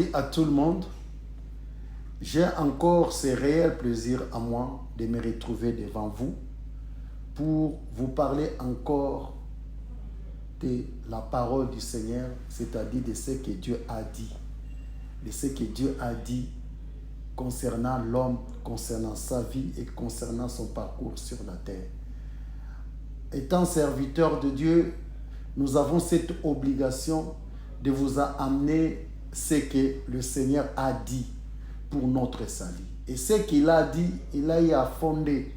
Salut à tout le monde. J'ai encore ce réel plaisir à moi de me retrouver devant vous pour vous parler encore de la parole du Seigneur, c'est-à-dire de ce que Dieu a dit. De ce que Dieu a dit concernant l'homme, concernant sa vie et concernant son parcours sur la terre. Étant serviteur de Dieu, nous avons cette obligation de vous amener ce que le Seigneur a dit pour notre salut. Et ce qu'il a dit, il a eu à fonder,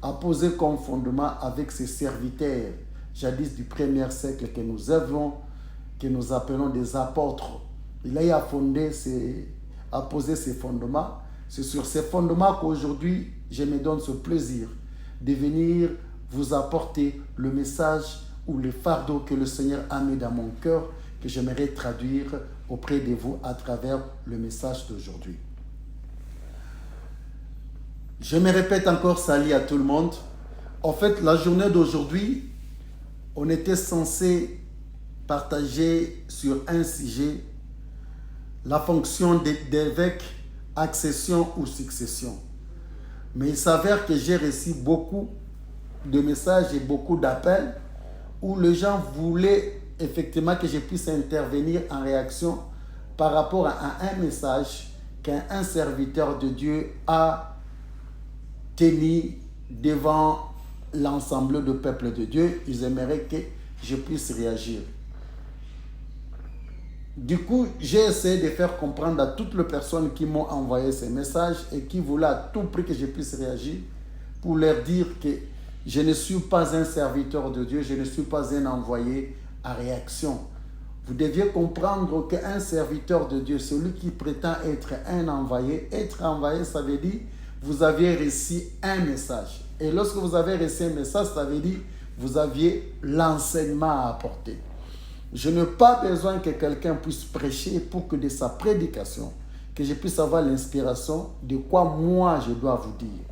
à poser comme fondement avec ses serviteurs, jadis du premier siècle que nous avons, que nous appelons des apôtres. Il a eu à fonder, à poser ses fondements. C'est sur ces fondements qu'aujourd'hui, je me donne ce plaisir de venir vous apporter le message ou le fardeau que le Seigneur a mis dans mon cœur, que j'aimerais traduire auprès de vous à travers le message d'aujourd'hui. Je me répète encore, salut à tout le monde. En fait, la journée d'aujourd'hui, on était censé partager sur un sujet la fonction d'évêque, accession ou succession. Mais il s'avère que j'ai reçu beaucoup de messages et beaucoup d'appels où les gens voulaient effectivement que je puisse intervenir en réaction par rapport à un message qu'un serviteur de Dieu a tenu devant l'ensemble du peuple de Dieu. Ils aimeraient que je puisse réagir. Du coup, j'ai essayé de faire comprendre à toutes les personnes qui m'ont envoyé ces messages et qui voulaient à tout prix que je puisse réagir pour leur dire que je ne suis pas un serviteur de Dieu, je ne suis pas un envoyé à réaction. Vous deviez comprendre qu'un serviteur de Dieu, celui qui prétend être un envoyé, être envoyé, ça veut dire vous aviez reçu un message. Et lorsque vous avez reçu un message, ça veut dire vous aviez l'enseignement à apporter. Je n'ai pas besoin que quelqu'un puisse prêcher pour que de sa prédication, que je puisse avoir l'inspiration de quoi moi je dois vous dire.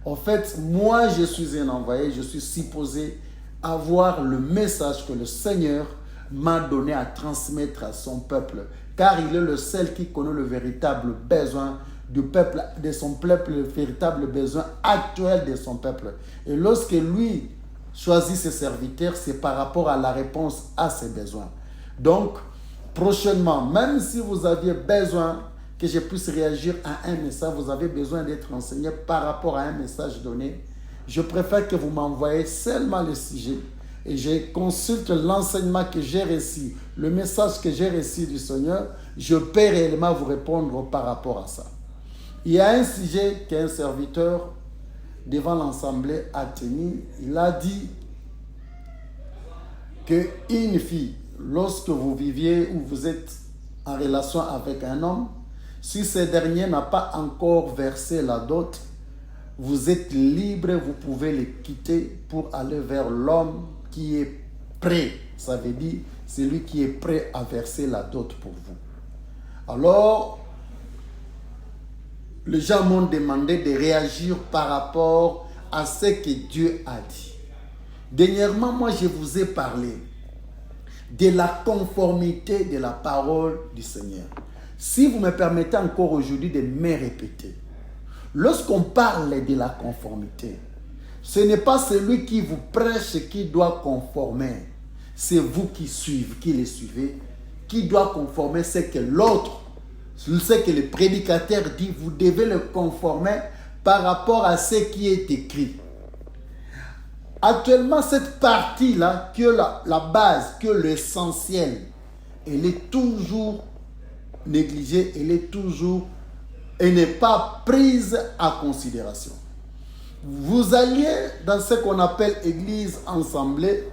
En fait, moi je suis un envoyé, je suis supposé avoir le message que le Seigneur m'a donné à transmettre à son peuple, car il est le seul qui connaît le véritable besoin du peuple, de son peuple, le véritable besoin actuel de son peuple. Et lorsque lui choisit ses serviteurs, c'est par rapport à la réponse à ses besoins. Donc, prochainement, même si vous aviez besoin que je puisse réagir à un message, vous avez besoin d'être enseigné par rapport à un message donné, je préfère que vous m'envoyez seulement le sujet et je consulte l'enseignement que j'ai reçu, le message que j'ai reçu du Seigneur, je peux réellement vous répondre par rapport à ça. Il y a un sujet qu'un serviteur devant l'Assemblée a tenu. Il a dit qu'une fille, lorsque vous viviez ou vous êtes en relation avec un homme, si ce dernier n'a pas encore versé la dot, vous êtes libre, vous pouvez le quitter pour aller vers l'homme qui est prêt. Ça veut dire celui qui est prêt à verser la dot pour vous. Alors, les gens m'ont demandé de réagir par rapport à ce que Dieu a dit. Dernièrement, moi, je vous ai parlé de la conformité de la parole du Seigneur. Si vous me permettez encore aujourd'hui de me répéter, lorsqu'on parle de la conformité, ce n'est pas celui qui vous prêche qui doit conformer. C'est vous qui suivez, qui les suivez, qui doit conformer ce que l'autre, ce que le prédicateur dit, vous devez le conformer par rapport à ce qui est écrit. Actuellement, cette partie-là, que la base, que l'essentiel, elle est toujours négligée, elle n'est pas prise à considération. Vous alliez dans ce qu'on appelle église assemblée,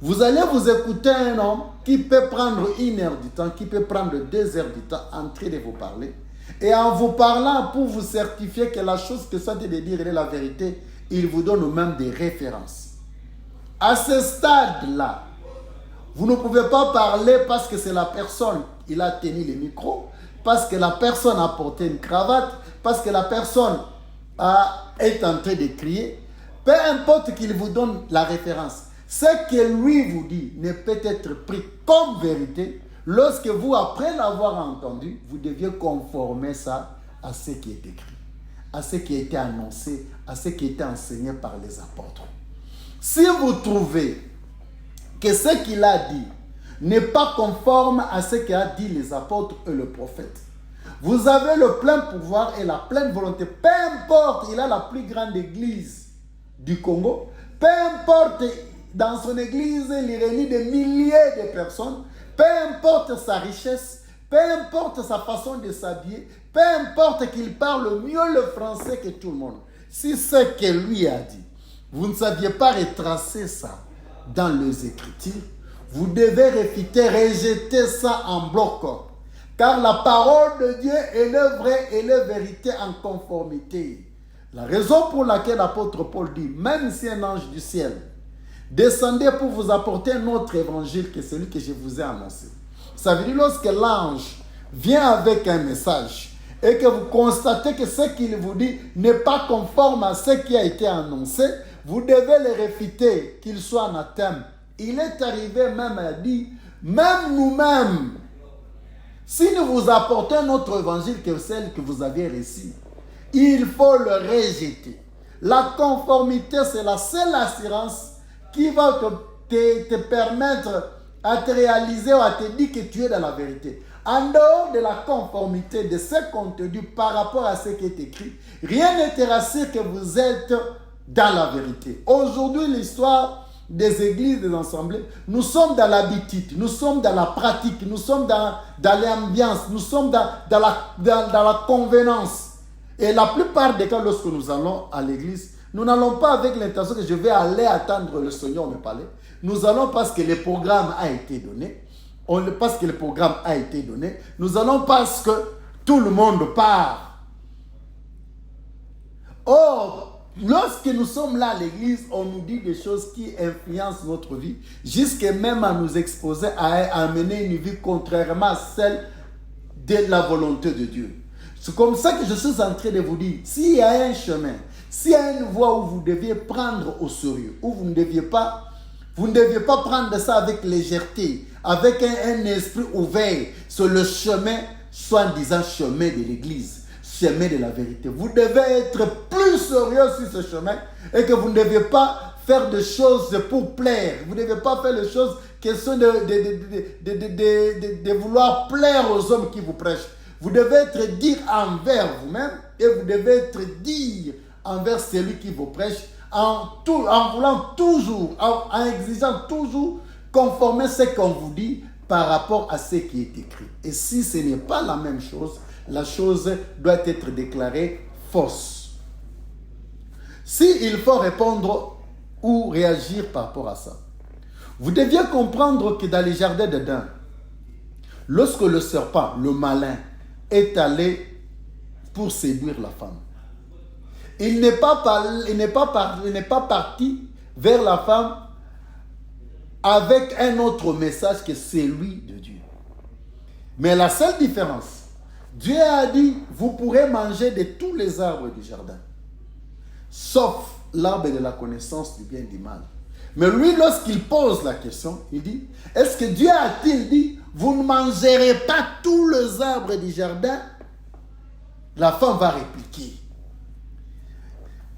vous allez vous écouter un homme qui peut prendre 1 heure du temps, qui peut prendre 2 heures du temps en train de vous parler. Et en vous parlant pour vous certifier que la chose que ça dit de dire est la vérité, il vous donne même des références. À ce stade-là, vous ne pouvez pas parler parce que c'est la personne, il a tenu le micro, parce que la personne a porté une cravate, parce que la personne est en train de crier. Peu importe qu'il vous donne la référence. Ce que lui vous dit ne peut être pris comme vérité lorsque vous, après l'avoir entendu, vous deviez conformer ça à ce qui est écrit, à ce qui a été annoncé, à ce qui a été enseigné par les apôtres. Si vous trouvez que ce qu'il a dit n'est pas conforme à ce qu'a dit les apôtres et le prophète, vous avez le plein pouvoir et la pleine volonté. Peu importe, il a la plus grande église du Congo. Peu importe, dans son église, il réunit des milliers de personnes. Peu importe sa richesse, peu importe sa façon de s'habiller, peu importe qu'il parle mieux le français que tout le monde. Si ce que lui a dit, vous ne saviez pas retracer ça dans les Écritures, vous devez réfuter, rejeter ça en bloc. Car la parole de Dieu est le vrai et la vérité en conformité. La raison pour laquelle l'apôtre Paul dit, même si un ange du ciel descendait pour vous apporter un autre évangile que celui que je vous ai annoncé. Ça veut dire lorsque l'ange vient avec un message et que vous constatez que ce qu'il vous dit n'est pas conforme à ce qui a été annoncé, vous devez le réfuter, qu'il soit anathème. Il est arrivé même à dire, même nous-mêmes, si nous vous apportons un autre évangile que celle que vous aviez reçue, il faut le rejeter. La conformité, c'est la seule assurance qui va te permettre à te réaliser ou à te dire que tu es dans la vérité. En dehors de la conformité de ce contenu par rapport à ce qui est écrit, rien ne te rassure que vous êtes dans la vérité. Aujourd'hui, l'histoire des églises, des assemblées, nous sommes dans l'habitude, nous sommes dans la pratique, nous sommes dans l'ambiance, nous sommes dans la convenance. Et la plupart des cas, lorsque nous allons à l'église, nous n'allons pas avec l'intention que je vais aller attendre le Seigneur me parler. Nous allons parce que le programme a été donné. Parce que le programme a été donné. Nous allons parce que tout le monde part. Or, lorsque nous sommes là à l'église, on nous dit des choses qui influencent notre vie, jusqu'à même à nous exposer à mener une vie contrairement à celle de la volonté de Dieu. C'est comme ça que je suis en train de vous dire, s'il y a un chemin, s'il y a une voie où vous deviez prendre au sérieux, où vous ne deviez pas prendre ça avec légèreté, avec un esprit ouvert sur le chemin, soi-disant chemin de l'église, chemin de la vérité. Vous devez être plus sérieux sur ce chemin et que vous ne devez pas faire des choses pour plaire. Vous ne devez pas faire les choses qui sont de vouloir plaire aux hommes qui vous prêchent. Vous devez être dire envers vous-même et vous devez être dire envers celui qui vous prêche en voulant toujours, en exigeant toujours conformer ce qu'on vous dit par rapport à ce qui est écrit. Et si ce n'est pas la même chose, la chose doit être déclarée fausse. S'il faut répondre ou réagir par rapport à ça, vous deviez comprendre que dans les jardins d'Éden, lorsque le serpent, le malin, est allé pour séduire la femme, il n'est pas parti vers la femme avec un autre message que celui de Dieu. Mais la seule différence, Dieu a dit, vous pourrez manger de tous les arbres du jardin, sauf l'arbre de la connaissance du bien et du mal. Mais lui, lorsqu'il pose la question, il dit, est-ce que Dieu a-t-il dit, vous ne mangerez pas tous les arbres du jardin? La femme va répliquer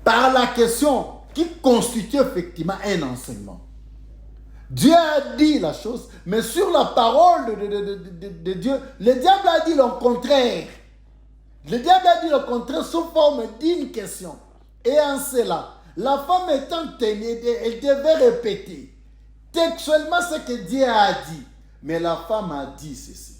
par la question qui constitue effectivement un enseignement. Dieu a dit la chose, mais sur la parole de Dieu, le diable a dit le contraire. Le diable a dit le contraire sous forme d'une question. Et en cela, la femme étant tenue, elle devait répéter textuellement ce que Dieu a dit. Mais la femme a dit ceci.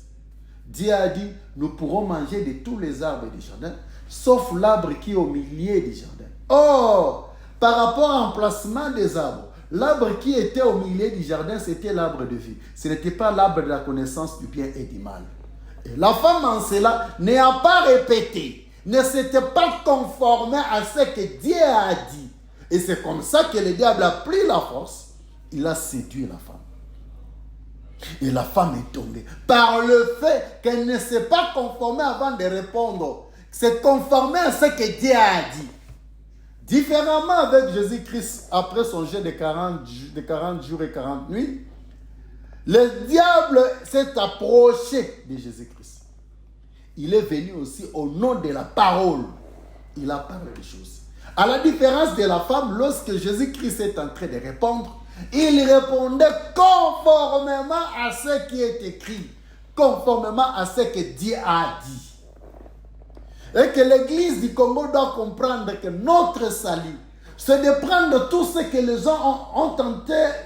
Dieu a dit, nous pourrons manger de tous les arbres du jardin, sauf l'arbre qui est au milieu du jardin. Or, par rapport à l'emplacement des arbres, l'arbre qui était au milieu du jardin, c'était l'arbre de vie. Ce n'était pas l'arbre de la connaissance du bien et du mal. Et la femme en cela n'a pas répété, ne s'était pas conformée à ce que Dieu a dit. Et c'est comme ça que le diable a pris la force, il a séduit la femme. Et la femme est tombée par le fait qu'elle ne s'est pas conformée avant de répondre. C'est conformée à ce que Dieu a dit. Différemment avec Jésus-Christ, après son jeûne de 40 jours et 40 nuits, Le diable s'est approché de Jésus-Christ. Il est venu aussi au nom de la parole. Il a parlé des choses. À la différence de la femme, lorsque Jésus-Christ est en train de répondre, il répondait conformément à ce qui est écrit, conformément à ce que Dieu a dit. Et que l'Église du Congo doit comprendre que notre salut, c'est de prendre tout ce que les gens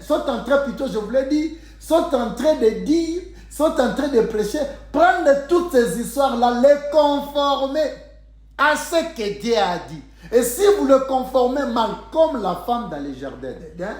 sont en train, plutôt je voulais dire, sont en train de dire, sont en train de prêcher, prendre toutes ces histoires-là, les conformer à ce que Dieu a dit. Et si vous le conformez mal, comme la femme dans le jardin d'Éden,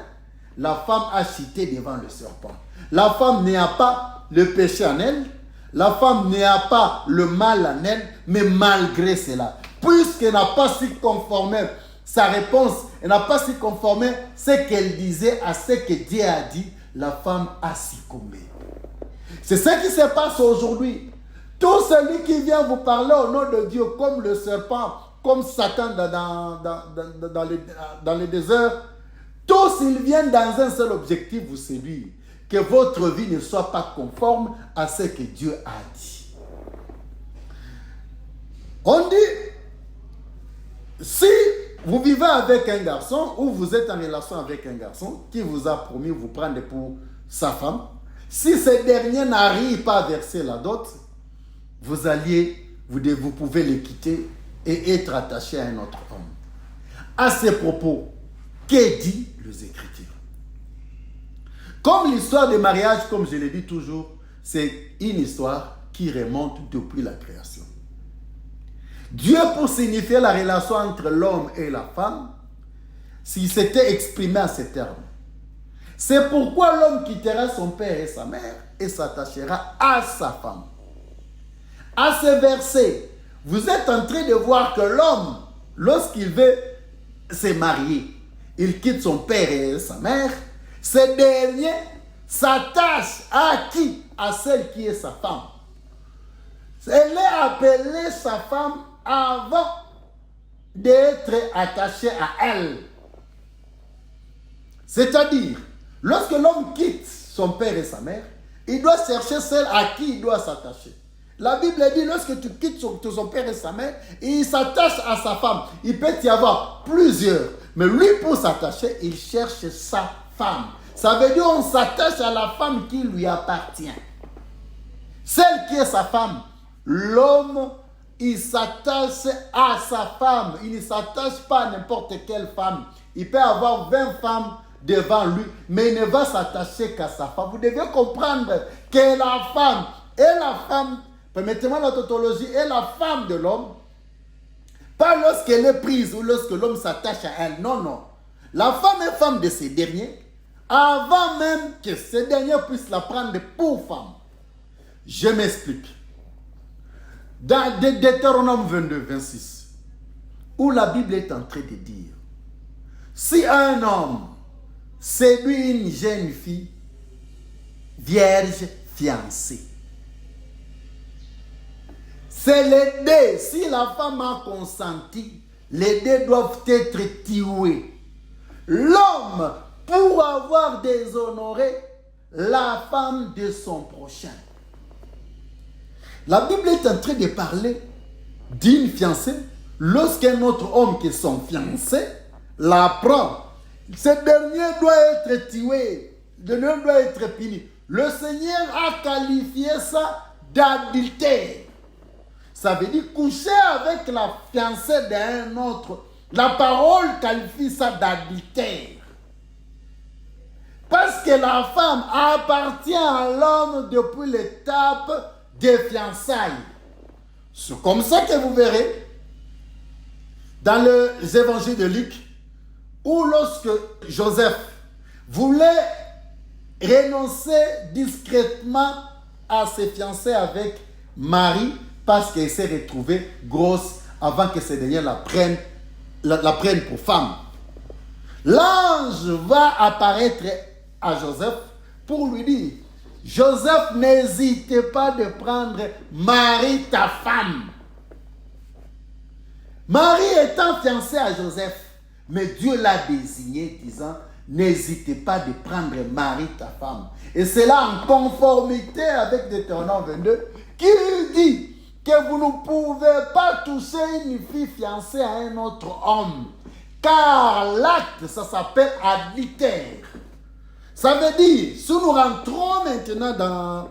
la femme a chuté devant le serpent. La femme n'a pas le péché en elle, la femme n'a pas le mal en elle, mais malgré cela, puisqu'elle n'a pas su conformer sa réponse, elle n'a pas su conformer ce qu'elle disait à ce que Dieu a dit, la femme a succombé. C'est ce qui se passe aujourd'hui. Tout celui qui vient vous parler au nom de Dieu, comme le serpent, comme Satan dans le désert, tous ils viennent dans un seul objectif, vous séduire. Que votre vie ne soit pas conforme à ce que Dieu a dit. On dit, si vous vivez avec un garçon ou vous êtes en relation avec un garçon qui vous a promis vous prendre pour sa femme, si ce dernier n'arrive pas à verser la dot, vous pouvez le quitter et être attaché à un autre homme. À ces propos, qu'est dit les Écritures? Comme l'histoire du mariage, comme je le dis toujours, c'est une histoire qui remonte depuis la création. Dieu, pour signifier la relation entre l'homme et la femme, s'il s'était exprimé à ces termes. C'est pourquoi l'homme quittera son père et sa mère et s'attachera à sa femme. À ce verset, vous êtes en train de voir que l'homme, lorsqu'il veut se marier, il quitte son père et sa mère. Ce dernier s'attache à qui? À celle qui est sa femme. Elle est appelée sa femme avant d'être attachée à elle. C'est-à-dire, lorsque l'homme quitte son père et sa mère, il doit chercher celle à qui il doit s'attacher. La Bible dit, lorsque tu quittes son père et sa mère, il s'attache à sa femme. Il peut y avoir plusieurs. Mais lui, pour s'attacher, il cherche sa femme. Ça veut dire qu'on s'attache à la femme qui lui appartient. Celle qui est sa femme. L'homme, il s'attache à sa femme. Il ne s'attache pas à n'importe quelle femme. Il peut avoir 20 femmes devant lui, mais il ne va s'attacher qu'à sa femme. Vous devez comprendre que la femme est la femme, permettez-moi la tautologie, est la femme de l'homme. Pas lorsqu'elle est prise ou lorsque l'homme s'attache à elle. Non, non. La femme est femme de ces derniers avant même que ces derniers puissent la prendre pour femme. Je m'explique. Dans Deutéronome 22, 26, où la Bible est en train de dire, si un homme séduit une jeune fille, vierge fiancée, c'est les deux. Si la femme a consenti, les deux doivent être tués. L'homme, pour avoir déshonoré la femme de son prochain. La Bible est en train de parler d'une fiancée. Lorsqu'un autre homme qui est son fiancé la prend, ce dernier doit être tué. Ce dernier doit être puni. Le Seigneur a qualifié ça d'adultère. Ça veut dire coucher avec la fiancée d'un autre. La parole qualifie ça d'adultère. Parce que la femme appartient à l'homme depuis l'étape des fiançailles. C'est comme ça que vous verrez dans les évangiles de Luc, où lorsque Joseph voulait renoncer discrètement à ses fiancés avec Marie, parce qu'elle s'est retrouvée grosse avant que ces derniers la prennent pour femme. L'ange va apparaître à Joseph pour lui dire, Joseph, n'hésitez pas de prendre Marie, ta femme. Marie étant fiancée à Joseph, mais Dieu l'a désigné disant n'hésitez pas de prendre mari ta femme. Et c'est là en conformité avec Deutéronome 22 qui dit que vous ne pouvez pas toucher une fille fiancée à un autre homme. Car l'acte, ça s'appelle adultère. Ça veut dire, si nous rentrons maintenant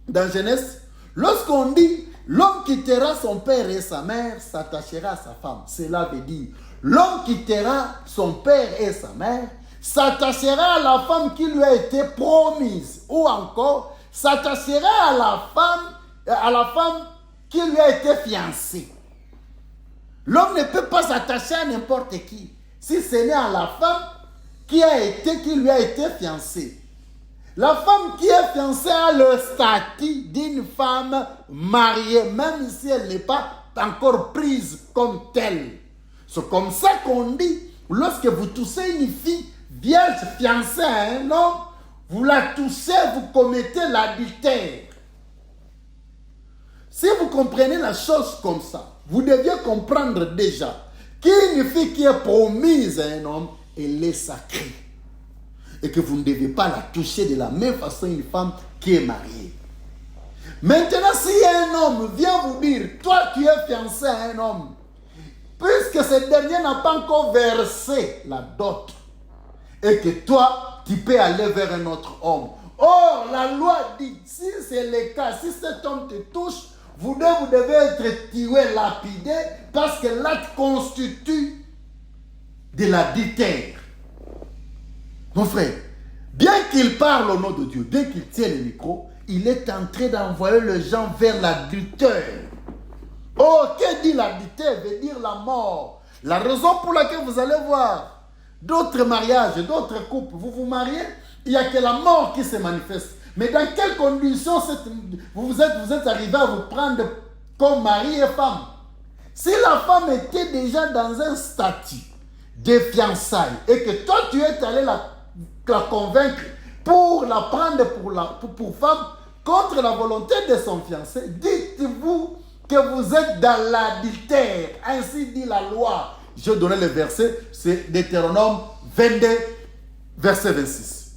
dans Genèse, lorsqu'on dit l'homme quittera son père et sa mère, s'attachera à sa femme. Cela veut dire, l'homme quittera son père et sa mère, s'attachera à la femme qui lui a été promise. Ou encore, s'attachera à la femme qui lui a été fiancée. L'homme ne peut pas s'attacher à n'importe qui, si ce n'est à la femme qui lui a été fiancée. La femme qui est fiancée a le statut d'une femme mariée, même si elle n'est pas encore prise comme telle. C'est comme ça qu'on dit, lorsque vous touchez une fille vierge fiancée à un homme, vous la touchez, vous commettez l'adultère. Si vous comprenez la chose comme ça, vous deviez comprendre déjà qu'une fille qui est promise à un homme, elle est sacrée. Et que vous ne devez pas la toucher de la même façon une femme qui est mariée. Maintenant, si un homme vient vous dire, toi tu es fiancé à un homme, puisque ce dernier n'a pas encore versé la dot, et que toi, tu peux aller vers un autre homme. Or, la loi dit, si c'est le cas, si cet homme te touche, vous devez être tué, lapidé, parce que l'acte constitue de l'adultère. Mon frère, bien qu'il parle au nom de Dieu, dès qu'il tient le micro, il est en train d'envoyer les gens vers l'adultère. Oh, que dit l'adultère? Veut dire la mort. La raison pour laquelle vous allez voir d'autres mariages, d'autres couples, vous vous mariez, il n'y a que la mort qui se manifeste. Mais dans quelles conditions vous êtes arrivé à vous prendre comme mari et femme? Si la femme était déjà dans un statut de fiançailles et que toi tu es allé la convaincre pour la prendre pour femme contre la volonté de son fiancé, dites-vous que vous êtes dans l'adultère. Ainsi dit la loi. Je vais donner le verset, c'est Deutéronome 22, verset 26.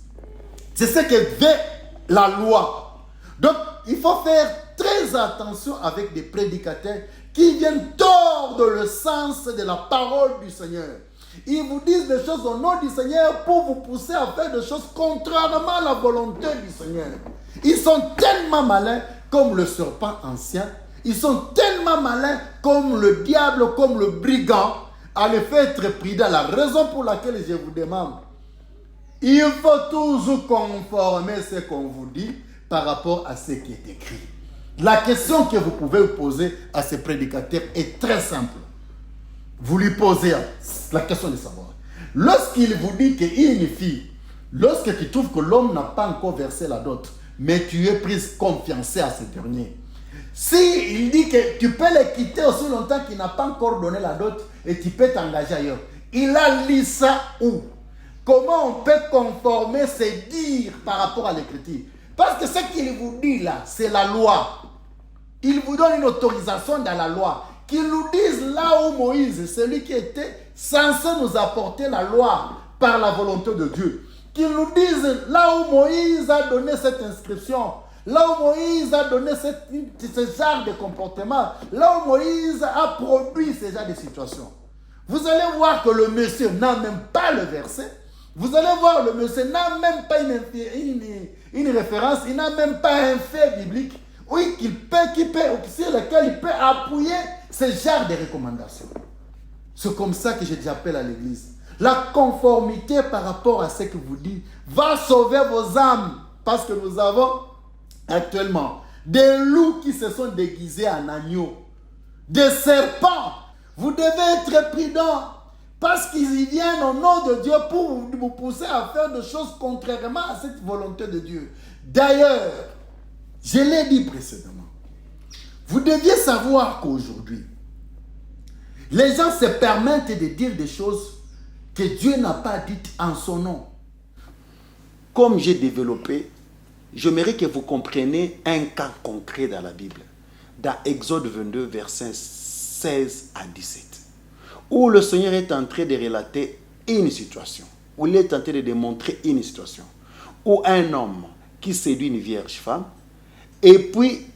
C'est ce que veut la loi. Donc, il faut faire très attention avec des prédicateurs qui viennent tordre le sens de la parole du Seigneur. Ils vous disent des choses au nom du Seigneur pour vous pousser à faire des choses contrairement à la volonté du Seigneur. Ils sont tellement malins comme le serpent ancien. Ils sont tellement malins comme le diable, comme le brigand, à le faire être prudent. La raison pour laquelle je vous demande, il faut toujours conformer ce qu'on vous dit par rapport à ce qui est écrit. La question que vous pouvez poser à ces prédicateurs est très simple. Vous lui posez la question de savoir. Lorsqu'il vous dit qu'une fille, lorsque tu trouves que l'homme n'a pas encore versé la dot, mais tu es prise comme fiancée à ce dernier, si il dit que tu peux le quitter aussi longtemps qu'il n'a pas encore donné la dot et tu peux t'engager ailleurs, il a lu ça où? Comment on peut conformer ses dires par rapport à l'écriture? Parce que ce qu'il vous dit là, c'est la loi. Il vous donne une autorisation dans la loi. Qu'il nous dise là où Moïse, celui qui était censé nous apporter la loi par la volonté de Dieu. Qu'il nous dise là où Moïse a donné cette inscription. Là où Moïse a donné ce genre de comportement. Là où Moïse a produit ce genre de situation. Vous allez voir que le monsieur n'a même pas le verset. Vous allez voir, le monsieur n'a même pas une référence, il n'a même pas un fait biblique, oui, sur lequel il peut appuyer ce genre de recommandations. C'est comme ça que je appelle à l'église. La conformité par rapport à ce que vous dites va sauver vos âmes. Parce que nous avons actuellement des loups qui se sont déguisés en agneaux, des serpents. Vous devez être prudents. Parce qu'ils y viennent au nom de Dieu pour vous pousser à faire des choses contrairement à cette volonté de Dieu. D'ailleurs, je l'ai dit précédemment, vous deviez savoir qu'aujourd'hui, les gens se permettent de dire des choses que Dieu n'a pas dites en son nom. Comme j'ai développé, j'aimerais que vous compreniez un cas concret dans la Bible, dans Exode 22, versets 16 à 17. Où le Seigneur est en train de relater une situation. où il est tenté de démontrer une situation où un homme qui séduit une vierge femme, et puis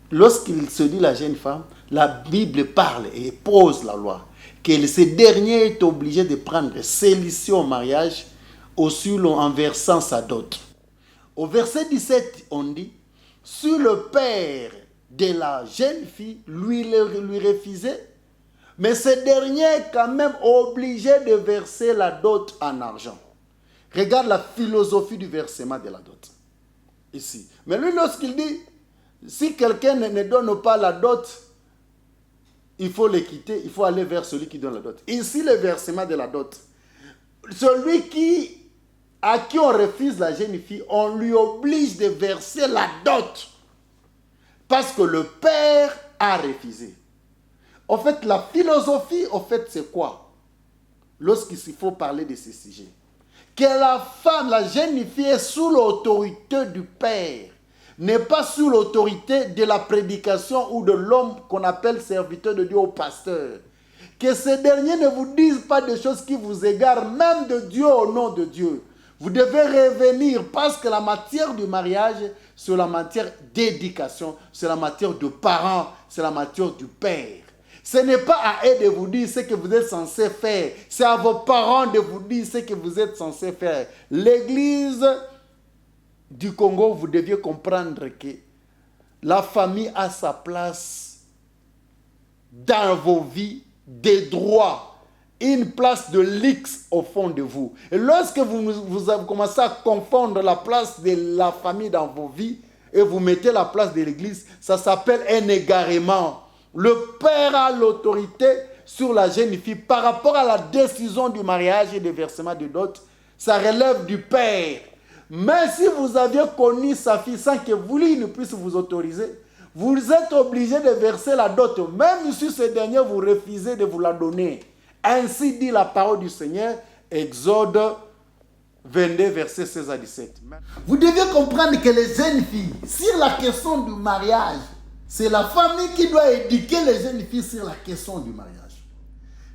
lorsqu'il séduit la jeune femme, la Bible parle et pose la loi que ce dernier est obligé de prendre célibat au mariage en versant sa dot. Au verset 17, on dit, si le père de la jeune fille lui refusait, mais ce dernier est quand même obligé de verser la dot en argent. Regarde la philosophie du versement de la dot. Ici. Mais lui, lorsqu'il dit, si quelqu'un ne donne pas la dot, il faut le quitter, il faut aller vers celui qui donne la dot. Ici, le versement de la dot. Celui à qui on refuse la jeune fille, on lui oblige de verser la dot. Parce que le père a refusé. En fait, la philosophie, c'est quoi? Lorsqu'il faut parler de ce sujet. Que la femme, la jeune fille est sous l'autorité du père, n'est pas sous l'autorité de la prédication ou de l'homme qu'on appelle serviteur de Dieu ou pasteur. Que ces derniers ne vous disent pas des choses qui vous égarent, même de Dieu au nom de Dieu. Vous devez revenir parce que la matière du mariage, c'est la matière d'éducation, c'est la matière de parents, c'est la matière du père. Ce n'est pas à eux de vous dire ce que vous êtes censé faire. C'est à vos parents de vous dire ce que vous êtes censé faire. L'église du Congo, vous deviez comprendre que la famille a sa place dans vos vies, des droits, une place de luxe au fond de vous. Et lorsque vous avez commencé à confondre la place de la famille dans vos vies et vous mettez la place de l'église, ça s'appelle un égarement. Le père a l'autorité sur la jeune fille par rapport à la décision du mariage et du versement de dot. Ça relève du père. Mais si vous aviez connu sa fille sans que vous lui ne puisse vous autoriser, vous êtes obligé de verser la dot, même si ce dernier vous refusez de vous la donner. Ainsi dit la parole du Seigneur, Exode 22, versets 16 à 17. Vous devez comprendre que les jeunes filles, sur la question du mariage, c'est la famille qui doit éduquer les jeunes filles sur la question du mariage.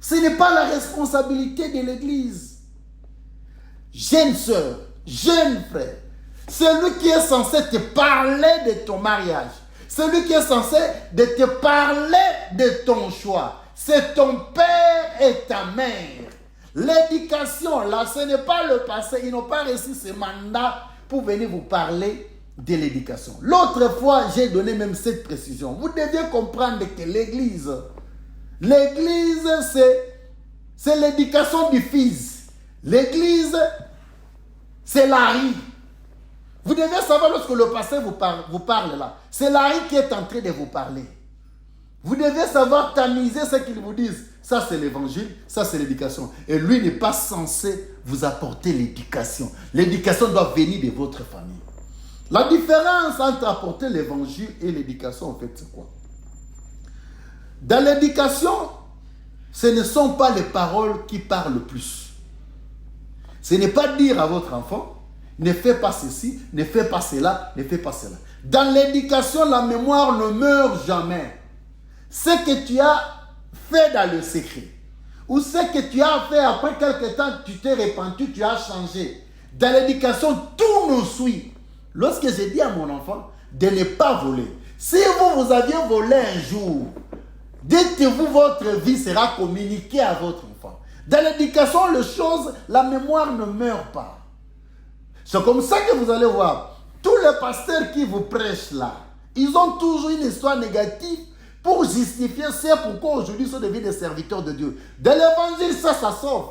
Ce n'est pas la responsabilité de l'église. Jeune sœur, jeune frère, celui qui est censé te parler de ton mariage, celui qui est censé de te parler de ton choix, c'est ton père et ta mère. L'éducation, là, ce n'est pas le passé. Ils n'ont pas reçu ce mandat pour venir vous parler de l'éducation. L'autre fois, j'ai donné même cette précision. Vous deviez comprendre que l'église, c'est l'éducation du fils. L'église, c'est Larry. Vous devez savoir lorsque le pasteur vous parle là, c'est Larry qui est en train de vous parler. Vous devez savoir tamiser ce qu'ils vous disent. Ça, c'est l'évangile, ça, c'est l'éducation. Et lui n'est pas censé vous apporter l'éducation. L'éducation doit venir de votre famille. La différence entre apporter l'évangile et l'éducation, en fait, c'est quoi? Dans l'éducation, ce ne sont pas les paroles qui parlent le plus. Ce n'est pas dire à votre enfant, ne fais pas ceci, ne fais pas cela, ne fais pas cela. Dans l'éducation, la mémoire ne meurt jamais. Ce que tu as fait dans le secret, ou ce que tu as fait après quelque temps, tu t'es repenti, tu as changé. Dans l'éducation, tout nous suit. Lorsque j'ai dit à mon enfant de ne pas voler, si vous aviez volé un jour, dites-vous, votre vie sera communiquée à votre enfant. Dans l'éducation, la mémoire ne meurt pas. C'est comme ça que vous allez voir. Tous les pasteurs qui vous prêchent là, ils ont toujours une histoire négative pour justifier c'est pourquoi aujourd'hui ils sont devenus des serviteurs de Dieu. Dans l'évangile, ça sauve.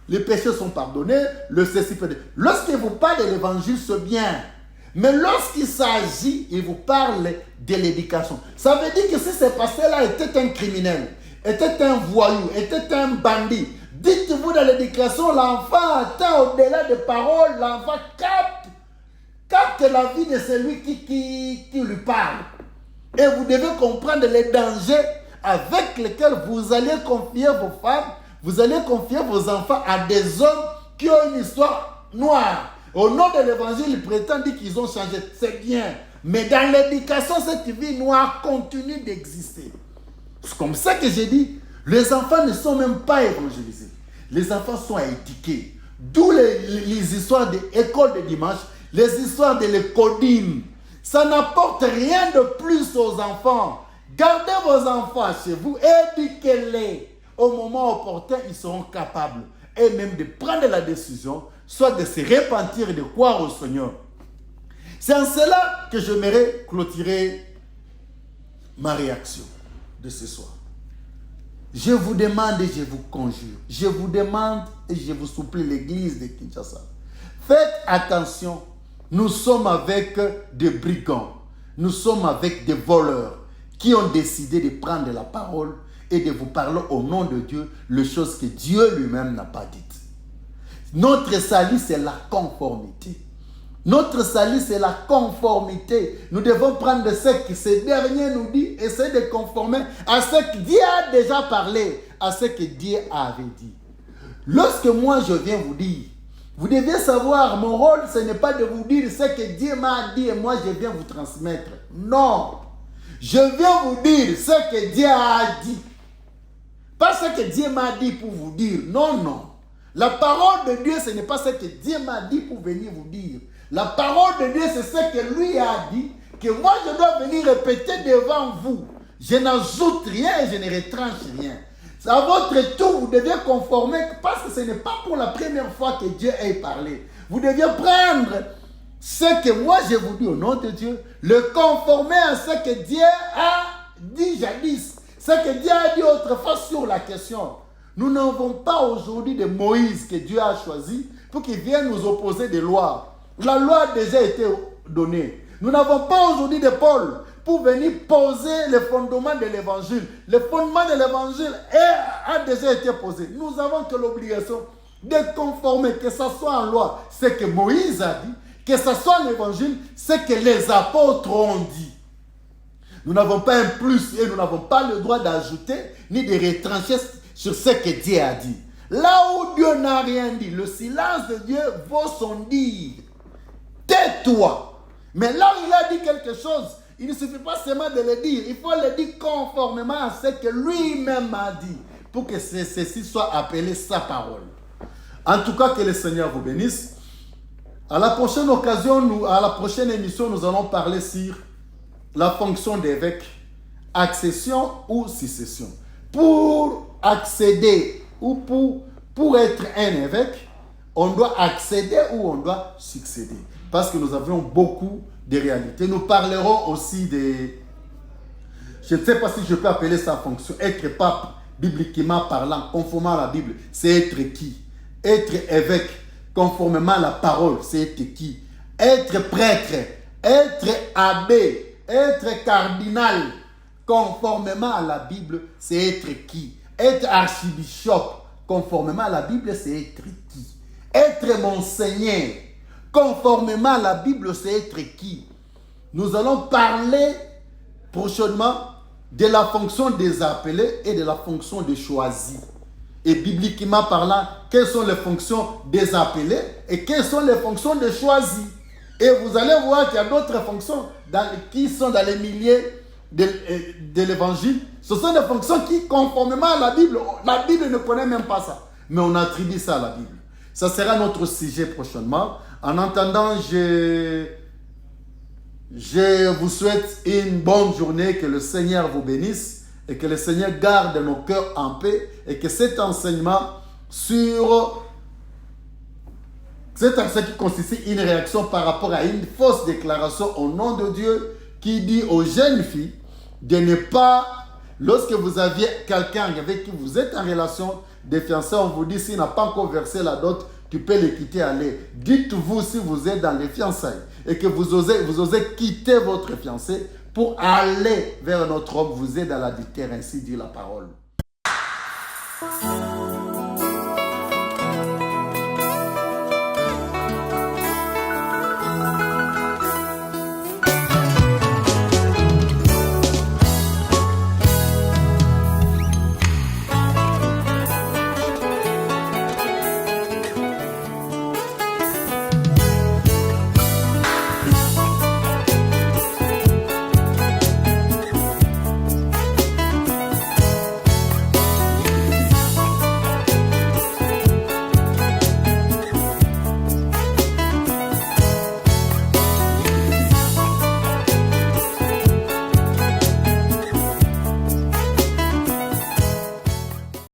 Les péchés sont pardonnés, le ceci peut. Lorsqu'il vous parle de l'évangile, c'est bien. Mais lorsqu'il s'agit, il vous parle de l'éducation. Ça veut dire que si ce pasteur-là était un criminel, était un voyou, était un bandit, dites-vous dans l'éducation, l'enfant atteint au-delà des paroles, l'enfant capte la vie de celui qui lui parle. Et vous devez comprendre les dangers avec lesquels vous allez confier vos femmes, vous allez confier vos enfants à des hommes qui ont une histoire noire. Au nom de l'évangile, ils prétendent qu'ils ont changé. C'est bien. Mais dans l'éducation, cette vie noire continue d'exister. C'est comme ça que j'ai dit, les enfants ne sont même pas évangélisés. Les enfants sont éduqués. D'où les histoires d'école de dimanche, les histoires de l'écodine. Ça n'apporte rien de plus aux enfants. Gardez vos enfants chez vous, éduquez-les. Au moment opportun, ils seront capables et même de prendre la décision, soit de se repentir et de croire au Seigneur. C'est en cela que j'aimerais clôturer ma réaction de ce soir. Je vous demande et je vous conjure, je vous demande et je vous supplie, l'église de Kinshasa, faites attention, nous sommes avec des brigands, nous sommes avec des voleurs qui ont décidé de prendre la parole et de vous parler au nom de Dieu, les choses que Dieu lui-même n'a pas dites. Notre salut, c'est la conformité. Notre salut, c'est la conformité. Nous devons prendre ce que ce dernier nous dit, essayer de conformer à ce que Dieu a déjà parlé, à ce que Dieu avait dit. Lorsque moi je viens vous dire, vous devez savoir, mon rôle, ce n'est pas de vous dire ce que Dieu m'a dit et moi je viens vous transmettre. Non. Je viens vous dire ce que Dieu a dit. Pas ce que Dieu m'a dit pour vous dire. Non, non. La parole de Dieu, ce n'est pas ce que Dieu m'a dit pour venir vous dire. La parole de Dieu, c'est ce que lui a dit, que moi je dois venir répéter devant vous. Je n'ajoute rien et je ne retranche rien. À votre tour, vous devez conformer, parce que ce n'est pas pour la première fois que Dieu ait parlé. Vous devez prendre ce que moi je vous dis au nom de Dieu, le conformer à ce que Dieu a dit jadis, ce que Dieu a dit autrefois sur la question. Nous n'avons pas aujourd'hui de Moïse que Dieu a choisi pour qu'il vienne nous opposer des lois. La loi a déjà été donnée. Nous n'avons pas aujourd'hui de Paul pour venir poser les fondements de l'évangile. Le fondement de l'évangile a déjà été posé. Nous avons que l'obligation de conformer, que ce soit en loi, ce que Moïse a dit, que ce soit en évangile, ce que les apôtres ont dit. Nous n'avons pas un plus et nous n'avons pas le droit d'ajouter ni de retrancher sur ce que Dieu a dit. Là où Dieu n'a rien dit, le silence de Dieu vaut son dire. Tais-toi. Mais là où il a dit quelque chose, il ne suffit pas seulement de le dire, il faut le dire conformément à ce que lui-même a dit, pour que ceci soit appelé sa parole. En tout cas, que le Seigneur vous bénisse. À la prochaine occasion, à la prochaine émission, nous allons parler sur la fonction d'évêque, accession ou succession. Pour accéder ou pour être un évêque, on doit accéder ou on doit succéder. Parce que nous avons beaucoup de réalités. Nous parlerons aussi de... Je ne sais pas si je peux appeler ça fonction. Être pape, bibliquement parlant, conformément à la Bible, c'est être qui? Être évêque, conformément à la parole, c'est être qui? Être prêtre, être abbé, être cardinal, conformément à la Bible, c'est être qui? Être archibishop, conformément à la Bible, c'est être qui? Être monseigneur, conformément à la Bible, c'est être qui? Nous allons parler prochainement de la fonction des appelés et de la fonction des choisis. Et bibliquement parlant, quelles sont les fonctions des appelés et quelles sont les fonctions des choisis. Et vous allez voir qu'il y a d'autres fonctions qui sont dans les milliers de l'évangile. Ce sont des fonctions qui, conformément à la Bible ne connaît même pas ça. Mais on attribue ça à la Bible. Ça sera notre sujet prochainement. En attendant, je vous souhaite une bonne journée, que le Seigneur vous bénisse et que le Seigneur garde nos cœurs en paix et que cet enseignement sur cet enseignement qui constitue une réaction par rapport à une fausse déclaration au nom de Dieu qui dit aux jeunes filles de ne pas, lorsque vous aviez quelqu'un avec qui vous êtes en relation de fiançailles, on vous dit s'il n'a pas encore versé la dot, tu peux le quitter, aller. Dites-vous si vous êtes dans les fiançailles et que vous osez quitter votre fiancé pour aller vers un autre homme, vous êtes dans l'adultère, ainsi dit la parole.